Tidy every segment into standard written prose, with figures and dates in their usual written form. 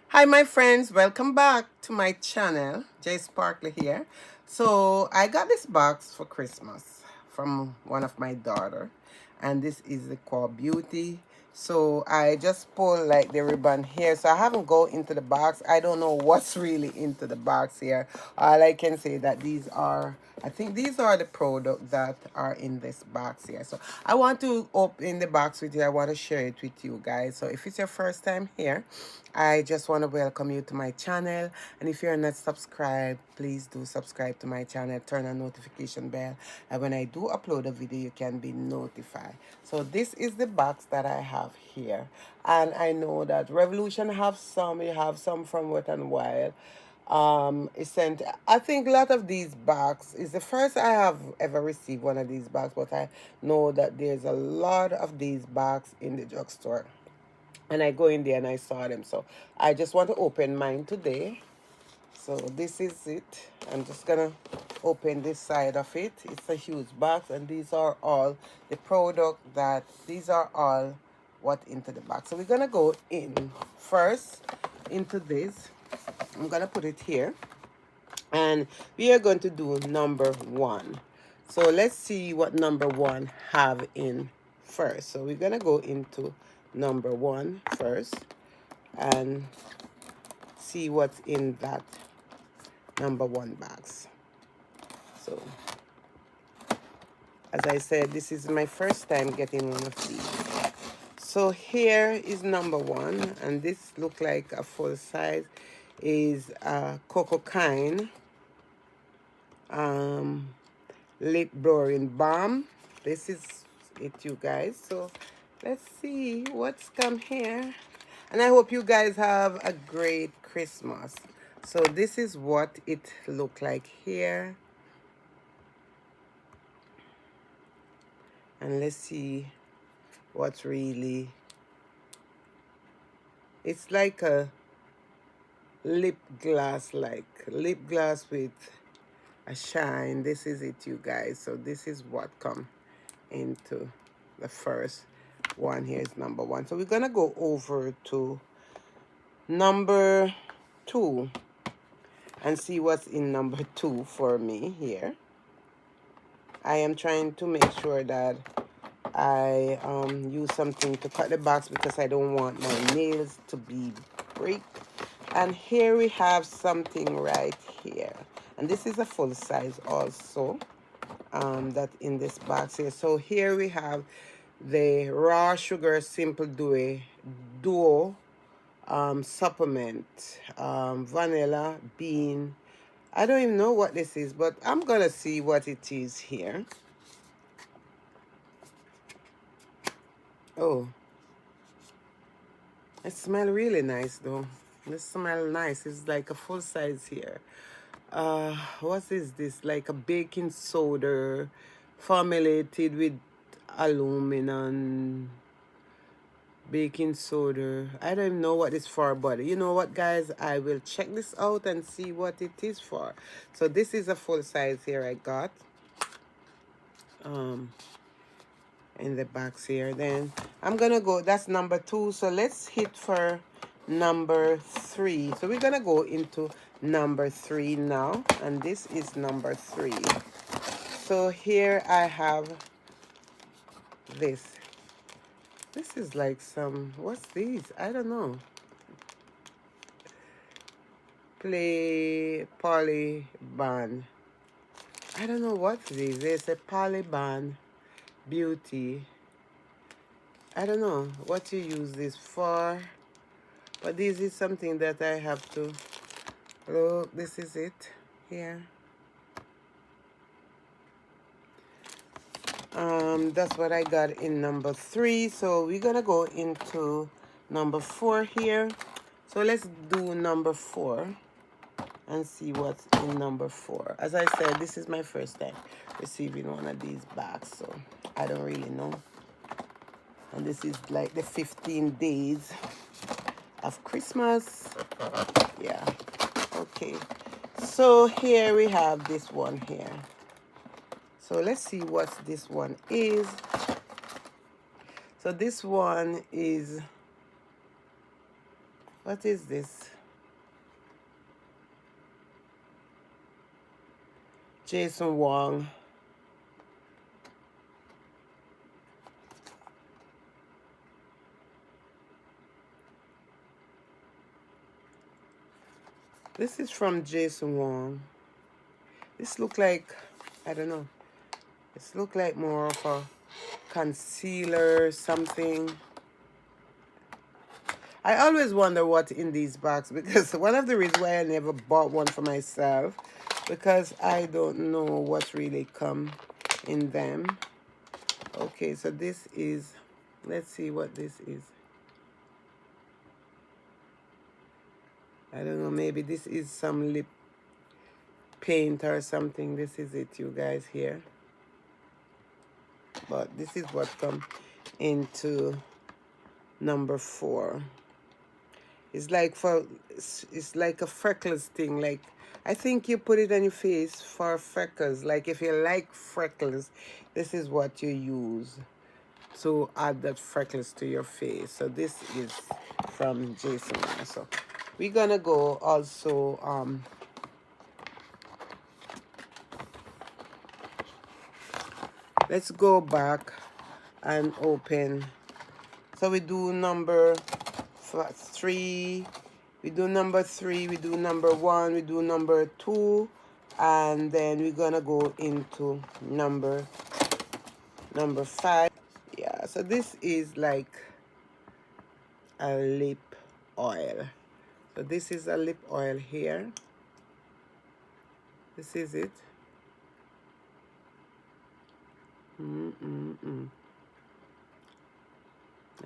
Hi my friends, welcome back to my channel. Jay Sparkly here. So I got this box for Christmas from one of my daughter, and this is the QUO Beauty. So I just pull like the ribbon here, so I haven't go into the box. I don't know what's really into the box here. All I can say that these are, I think these are the products that are in this box here. So I want to open the box with you. I want to share it with you guys. So if it's your first time here, I just want to welcome you to my channel, and if you're not subscribed, please do subscribe to my channel, turn on notification bell, and when I do upload a video you can be notified. So this is the box that I have here, and I know that Revolution have some, you have some from Wet and Wild. It's sent, I think a lot of these bags is the first I have ever received one of these bags, but I know that there's a lot of these bags in the drugstore, and I go in there and I saw them. So I just want to open mine today. So this is it. I'm just gonna open this side of it. It's a huge box, and these are all the product that these are all what into the box. So we're gonna go in first into this. I'm gonna put it here, and we are going to do number one. So let's see what number one have in first. So we're gonna go into number one first and see what's in that number one box. So as I said, this is my first time getting one of these. So here is number one, and this look like a full size, is Coco Kind lip blurring balm. This is it, you guys. So let's see what's come here, and I hope you guys have a great Christmas. So this is what it looked like here, and let's see what's really, it's like a lip gloss, like lip gloss with a shine. This is it, you guys. So this is what come into the first one. Here is number one. So we're gonna go over to number two and see what's in number two for me here. I am trying to make sure that I use something to cut the box because I don't want my nails to be break. And here we have something right here, and this is a full size also, that in this box here. So here we have the raw sugar simple duo supplement, vanilla bean. I don't even know what this is, but I'm gonna see what it is here. Oh, it smells really nice though. It smells nice. It's like a full size here. What is this? Like a baking soda formulated with aluminum baking soda. I don't know what it's for, but you know what, guys, I will check this out and see what it is for. So this is a full size here I got in the box here. Then I'm gonna go, that's number two. So let's hit for number three. So we're gonna go into number three now, and this is number three. So here I have this. This is like some, what's these? I don't know. Polyban. I don't know what this is. It's a Polyban Beauty. I don't know what you use this for, but this is something that I have to look. This is it here. That's what I got in number three. So we're gonna go into number four here. So let's do number four and see what's in number four. As I said, this is my first time receiving one of these bags, so I don't really know. And this is like the 15 days of Christmas. Yeah, okay. So here we have this one here. So let's see what this one is. So this one is, what is this? Jason Wong. This is from Jason Wong. This look like, I don't know. This look like more of a concealer, something. I always wonder what's in these boxes, because one of the reasons why I never bought one for myself, because I don't know what's really come in them. Okay, so this is, let's see what this is. I don't know, maybe this is some lip paint or something. This is it, you guys, here. But this is what come into number 4. It's like it's like a freckles thing. Like, I think you put it on your face for freckles. Like, if you like freckles, this is what you use to add that freckles to your face. So this is from Jason. So we're gonna go also let's go back and open. So we do number 3, we do number 3, we do number 1, we do number 2, and then we're gonna go into number 5. Yeah, so this is like a lip oil. So this is a lip oil here. This is it.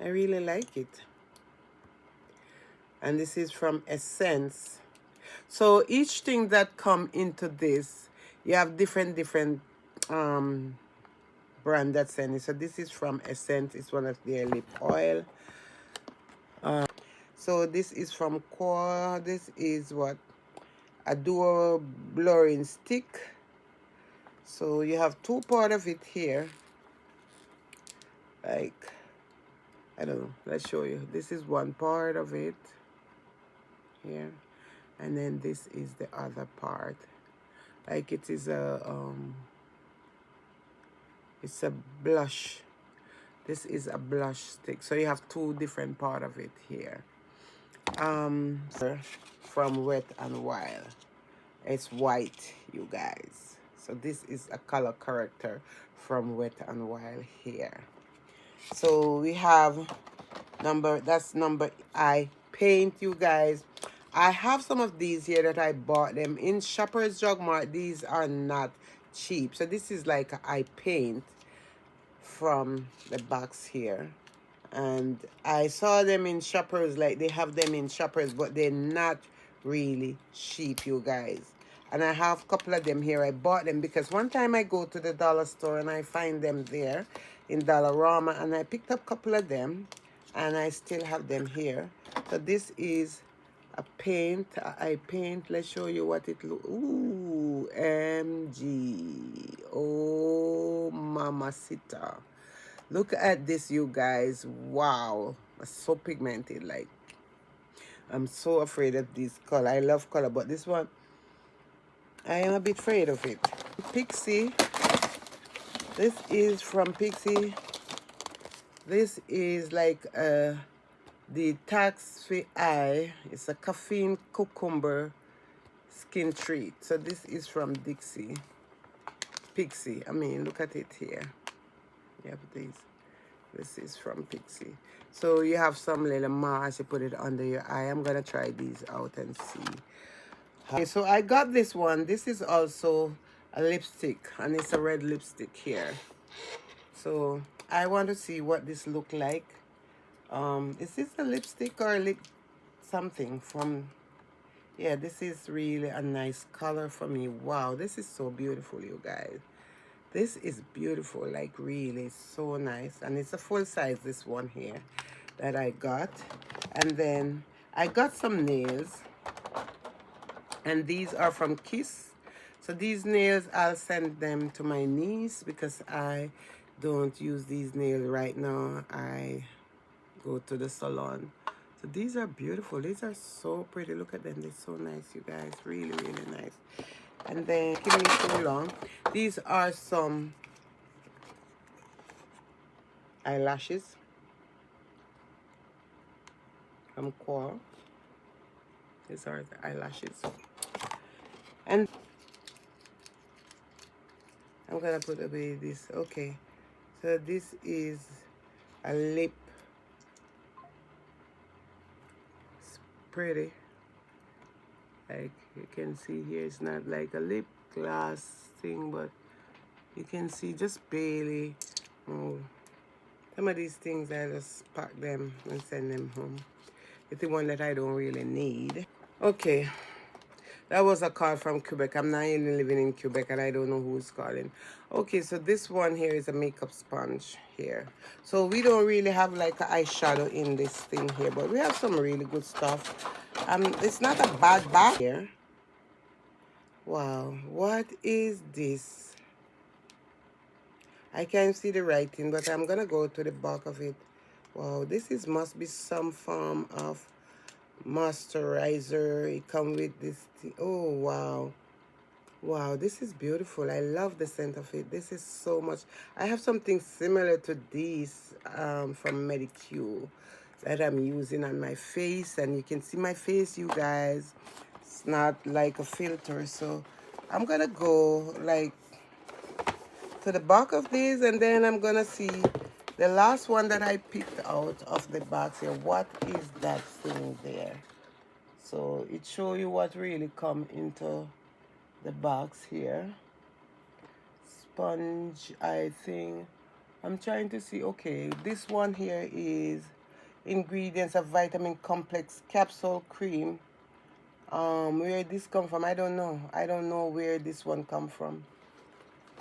I really like it. And this is from Essence. So each thing that come into this, you have different brand that's in it. So this is from Essence. It's one of their lip oil. So this is from QUO. This is what? A dual blurring stick. So you have 2 part of it here. Like, I don't know. Let's show you. This is one part of it here. And then this is the other part. Like, it is it's a blush. This is a blush stick. So you have 2 different part of it here. From Wet and Wild. It's white, you guys. So this is a color corrector from Wet and Wild here. So we have that's number I paint, you guys. I have some of these here that I bought them in Shoppers Drug Mart. These are not cheap. So this is like I paint from the box here. And I saw them in Shoppers, like they have them in Shoppers, but they're not really cheap, you guys. And I have a couple of them here. I bought them because one time I go to the dollar store and I find them there in Dollarama, and I picked up a couple of them and I still have them here. So this is a paint. I paint. Let's show you what it looks. Ooh, MG. Oh, mamacita. Look at this, you guys. Wow. It's so pigmented. Like, I'm so afraid of this color. I love color, but this one, I am a bit afraid of it. Pixie. This is from Pixie. This is like the Tax Free Eye. It's a caffeine cucumber skin treat. So this is from Pixie. I mean, look at it here. You have these. This is from Pixie. So you have some little mask. You put it under your eye. I'm gonna try these out and see. Okay, so I got this one. This is also a lipstick, and it's a red lipstick here. So I want to see what this look like. Is this a lipstick or a lip something from? Yeah, this is really a nice color for me. Wow, this is so beautiful, you guys. This is beautiful, like really so nice. And it's a full size, this one here that I got. And then I got some nails, and these are from Kiss. So these nails, I'll send them to my niece because I don't use these nails right now. I go to the salon. So these are beautiful. These are so pretty. Look at them. They're so nice, you guys. Really, really nice. And then, give me too long. These are some eyelashes from QUO. These are the eyelashes. And I'm gonna put away this. Okay. So this is a lip. It's pretty. Like you can see here, it's not like a lip gloss thing, but you can see just barely. Oh, some of these things I just pack them and send them home. It's the one that I don't really need. Okay, that was a call from Quebec. I'm not even living in Quebec and I don't know who's calling. Okay, so this one here is a makeup sponge here. So we don't really have like an eyeshadow in this thing here, but we have some really good stuff. It's not a bad bag here. Wow, what is this? I can't see the writing, but I'm gonna go to the back of it. Wow, this is must be some form of moisturizer. It comes with this thing. Oh wow. Wow, this is beautiful. I love the scent of it. This is so much. I have something similar to this from QUO that I'm using on my face, and you can see my face, you guys. It's not like a filter, so I'm gonna go like to the back of this, and then I'm gonna see the last one that I picked out of the box here. What is that thing there? So it show you what really come into the box here. Sponge, I think. I'm trying to see. Okay, this one here is ingredients of vitamin complex capsule cream. Where this come from, I don't know. I don't know where this one come from.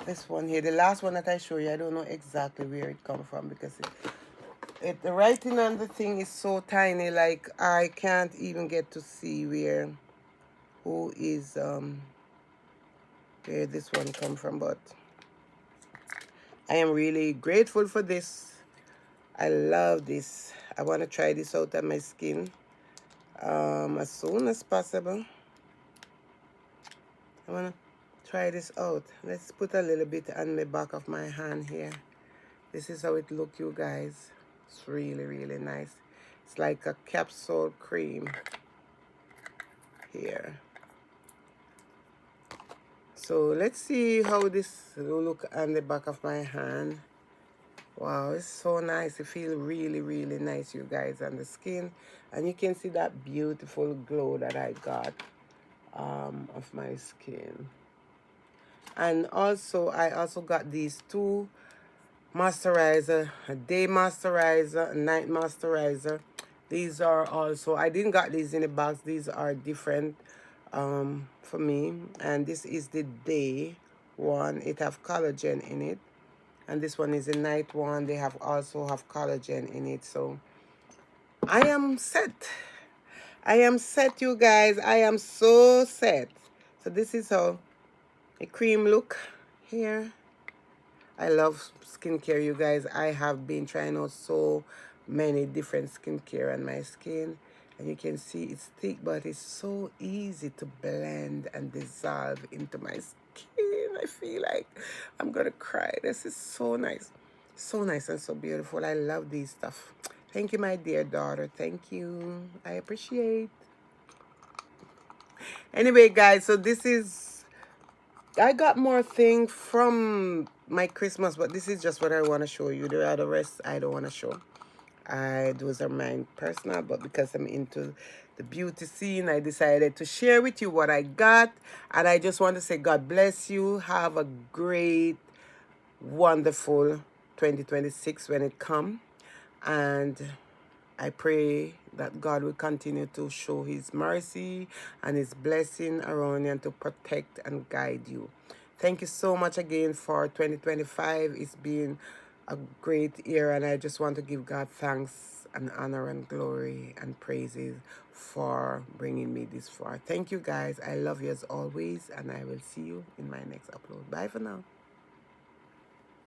This one here, the last one that I show you, I don't know exactly where it come from because the writing on the thing is so tiny, like I can't even get to see where where this one come from. But I am really grateful for this. I love this. I want to try this out on my skin as soon as possible. I want to try this out. Let's put a little bit on the back of my hand here. This is how it look, you guys. It's really, really nice. It's like a capsule cream here. So let's see how this will look on the back of my hand. Wow, it's so nice. It feels really, really nice, you guys, on the skin. And you can see that beautiful glow that I got of my skin. And also, I also got these two moisturizer, a day moisturizer, a night moisturizer. These are also, I didn't got these in the box. These are different for me. And this is the day one. It have collagen in it. And this one is the night one. They have also have collagen in it. So I am set. I am set, you guys. I am so set. So this is how a cream look here. I love skincare, you guys. I have been trying out so many different skincare on my skin. And you can see it's thick, but it's so easy to blend and dissolve into my skin. I feel like I'm going to cry. This is so nice. So nice and so beautiful. I love these stuff. Thank you, my dear daughter. Thank you. I appreciate. Anyway, guys, so this is... I got more things from my Christmas, but this is just what I want to show you. The other rest I don't want to show. Those are mine personal, but because I'm into the beauty scene, I decided to share with you what I got. And I just want to say God bless you. Have a great, wonderful 2026 when it comes. And I pray that God will continue to show his mercy and his blessing around you and to protect and guide you. Thank you so much again for 2025. It's been a great year, and I just want to give God thanks and honor and glory and praises for bringing me this far. Thank you, guys. I love you as always, and I will see you in my next upload. Bye for now.